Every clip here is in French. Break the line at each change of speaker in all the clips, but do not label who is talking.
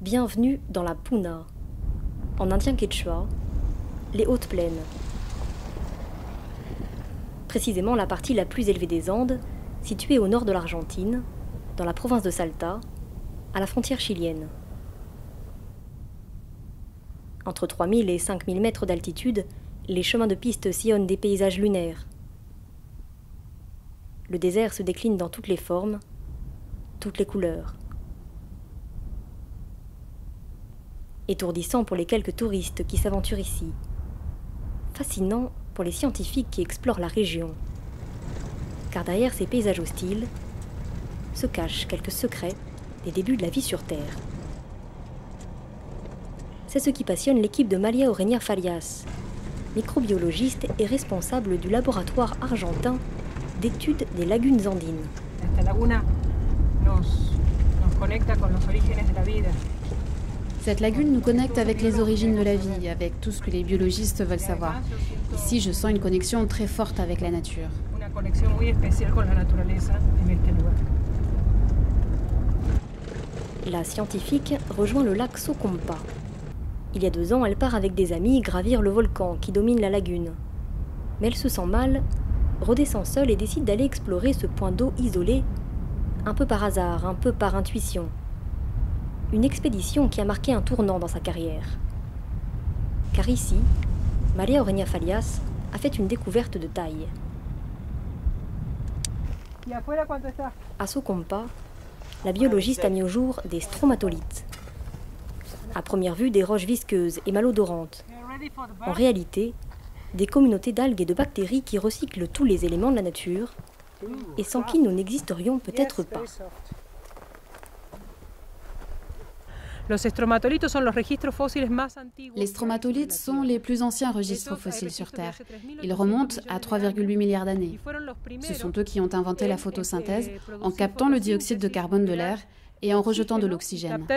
Bienvenue dans la Puna, en indien quechua, les hautes plaines. Précisément la partie la plus élevée des Andes, située au nord de l'Argentine, dans la province de Salta, à la frontière chilienne. Entre 3000 et 5000 mètres d'altitude, les chemins de piste sillonnent des paysages lunaires. Le désert se décline dans toutes les formes, toutes les couleurs. Étourdissant pour les quelques touristes qui s'aventurent ici. Fascinant pour les scientifiques qui explorent la région. Car derrière ces paysages hostiles se cachent quelques secrets des débuts de la vie sur Terre. C'est ce qui passionne l'équipe de María Eugenia Farias, microbiologiste et responsable du laboratoire argentin d'études des lagunes andines.
Cette lagune nous connecte avec les origines de la vie, avec tout ce que les biologistes veulent savoir. Ici, je sens une connexion très forte avec la nature.
La scientifique rejoint le lac Socompa. Il y a 2 ans, elle part avec des amis gravir le volcan qui domine la lagune. Mais elle se sent mal, redescend seule et décide d'aller explorer ce point d'eau isolé, un peu par hasard, un peu par intuition. Une expédition qui a marqué un tournant dans sa carrière. Car ici, María Eugenia Farias a fait une découverte de taille. À Socompa, la biologiste a mis au jour des stromatolites. À première vue, des roches visqueuses et malodorantes. En réalité, des communautés d'algues et de bactéries qui recyclent tous les éléments de la nature et sans qui nous n'existerions peut-être pas.
Les stromatolites sont les plus anciens registres fossiles sur Terre. Ils remontent à 3,8 milliards d'années. Ce sont eux qui ont inventé la photosynthèse en captant le dioxyde de carbone de l'air et en rejetant de l'oxygène.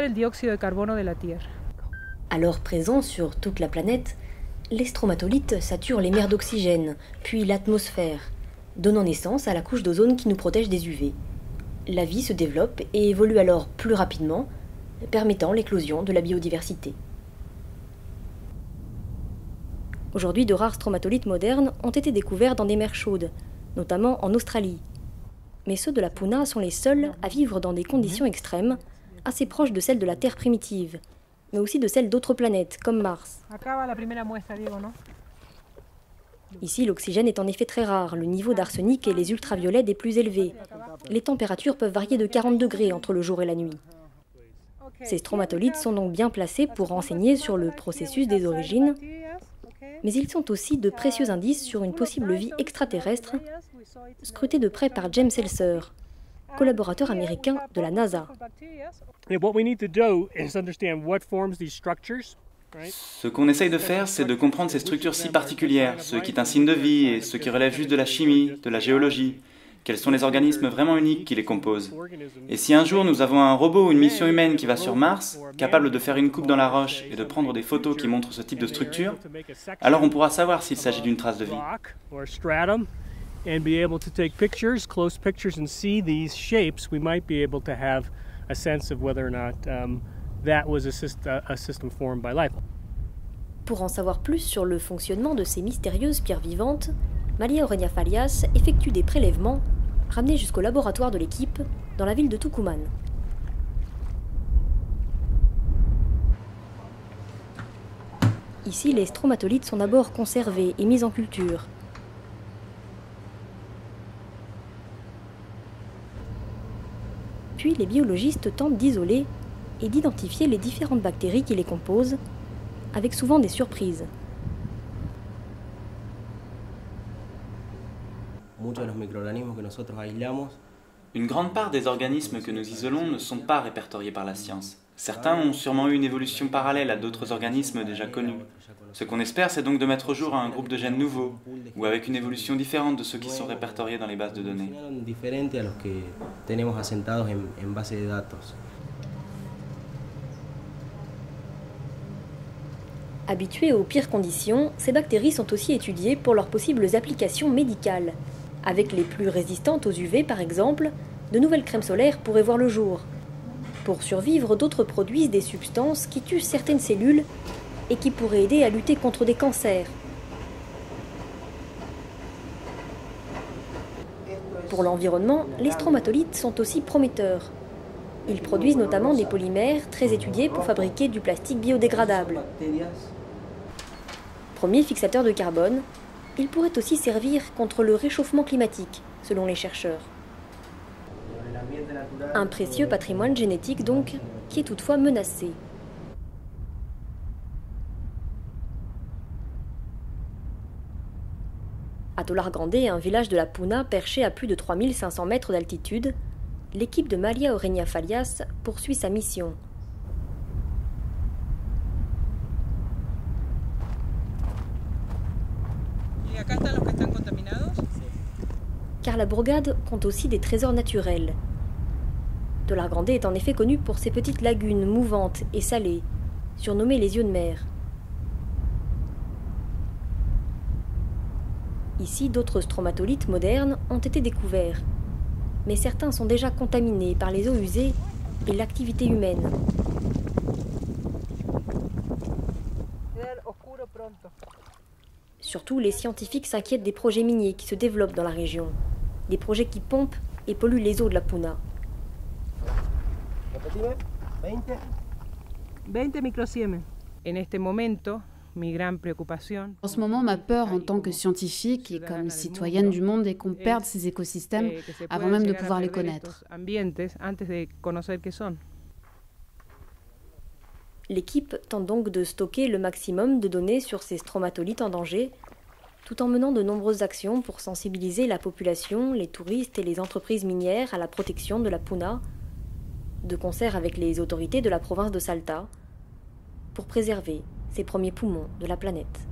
Alors présents sur toute la planète, les stromatolites saturent les mers d'oxygène, puis l'atmosphère, donnant naissance à la couche d'ozone qui nous protège des UV. La vie se développe et évolue alors plus rapidement, permettant l'éclosion de la biodiversité. Aujourd'hui, de rares stromatolites modernes ont été découverts dans des mers chaudes, notamment en Australie. Mais ceux de la Puna sont les seuls à vivre dans des conditions extrêmes, assez proches de celles de la Terre primitive, mais aussi de celles d'autres planètes, comme Mars. Ici, l'oxygène est en effet très rare, le niveau d'arsenic et les ultraviolets des plus élevés. Les températures peuvent varier de 40 degrés entre le jour et la nuit. Ces stromatolites sont donc bien placés pour renseigner sur le processus des origines, mais ils sont aussi de précieux indices sur une possible vie extraterrestre, scrutés de près par James Seltzer, collaborateur américain de la NASA.
Ce qu'on essaye de faire, c'est de comprendre ces structures si particulières, ce qui est un signe de vie et ce qui relève juste de la chimie, de la géologie. Quels sont les organismes vraiment uniques qui les composent? Et si un jour nous avons un robot ou une mission humaine qui va sur Mars, capable de faire une coupe dans la roche et de prendre des photos qui montrent ce type de structure, alors on pourra savoir s'il s'agit d'une trace de vie.
Pour en savoir plus sur le fonctionnement de ces mystérieuses pierres vivantes, María Eugenia Farias effectue des prélèvements ramenés jusqu'au laboratoire de l'équipe dans la ville de Tucumán. Ici, les stromatolites sont d'abord conservés et mis en culture. Puis les biologistes tentent d'isoler et d'identifier les différentes bactéries qui les composent, avec souvent des surprises.
Une grande part des organismes que nous isolons ne sont pas répertoriés par la science. Certains ont sûrement eu une évolution parallèle à d'autres organismes déjà connus. Ce qu'on espère, c'est donc de mettre au jour un groupe de gènes nouveaux, ou avec une évolution différente de ceux qui sont répertoriés dans les bases de données.
Habituées aux pires conditions, ces bactéries sont aussi étudiées pour leurs possibles applications médicales. Avec les plus résistantes aux UV par exemple, de nouvelles crèmes solaires pourraient voir le jour. Pour survivre, d'autres produisent des substances qui tuent certaines cellules et qui pourraient aider à lutter contre des cancers. Pour l'environnement, les stromatolites sont aussi prometteurs. Ils produisent notamment des polymères très étudiés pour fabriquer du plastique biodégradable. Premier fixateur de carbone, ils pourraient aussi servir contre le réchauffement climatique, selon les chercheurs. Un précieux patrimoine génétique donc, qui est toutefois menacé. À Tolar Grande, un village de la Puna perché à plus de 3500 mètres d'altitude, l'équipe de Maria Orenia Falias poursuit sa mission. Car la bourgade compte aussi des trésors naturels. Tolar Grande est en effet connue pour ses petites lagunes mouvantes et salées, surnommées les yeux de mer. Ici, d'autres stromatolites modernes ont été découverts, mais certains sont déjà contaminés par les eaux usées et l'activité humaine. Surtout, les scientifiques s'inquiètent des projets miniers qui se développent dans la région, des projets qui pompent et polluent les eaux de la Puna.
20 microsiemens. En este momento,
en ce moment, ma peur en tant que scientifique et comme citoyenne du monde est qu'on perde ces écosystèmes avant même de pouvoir les connaître.
L'équipe tente donc de stocker le maximum de données sur ces stromatolites en danger, tout en menant de nombreuses actions pour sensibiliser la population, les touristes et les entreprises minières à la protection de la Puna, de concert avec les autorités de la province de Salta, pour préserver ces premiers poumons de la planète.